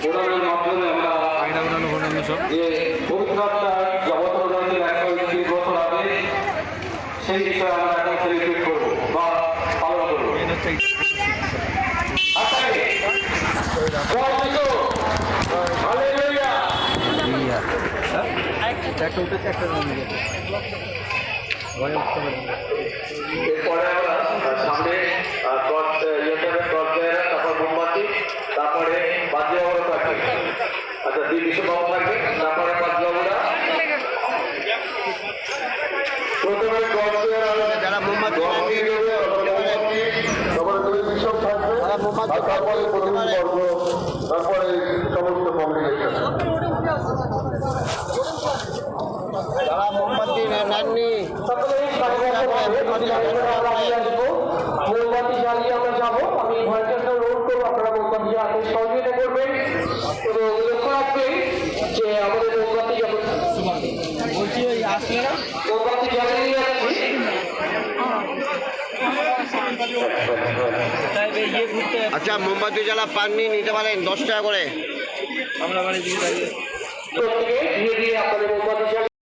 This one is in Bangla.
ওনাদের মাধ্যমে আমরা যে পবিত্রতার জগতের 130 বছর আগে সেই বিষয়ে আমরা এখন সেলিব্রেট করবো বা পালন করবো। এরপরে আমরা সামনে তারপর মোমবাতি, তারপরে বাদ্যবাবু থাকবে। আচ্ছা, দুই বিশ্ববাবু থাকবে, তারপরে বাদ্যবাবুরা প্রথমে যারা মোমবাতি তারপরে দুই বিশ্বপ থাকবে, তারপরে প্রথম পর্ব, তারপরে সমস্ত কমিউনিকেশন। যারা মোমবাতি নেননি মোমবাতি জ্বালিয়ে আমরা যাবো। আমি ভলেন্টিয়ারদের অনুরোধ করবো আপনারা মোমবাতি জ্বালাতে সহযোগিতা করবেন এবং লক্ষ্য রাখবেন যে আমাদের মোমবাতি যখন মোমবাতি জ্বালিয়ে যাচ্ছি আচ্ছা, মোমবাতি জ্বালা পাননি নিতে পারেন 10 টাকা করে। প্রত্যেকে ধীরে ধীরে আপনাদের মোমবাতি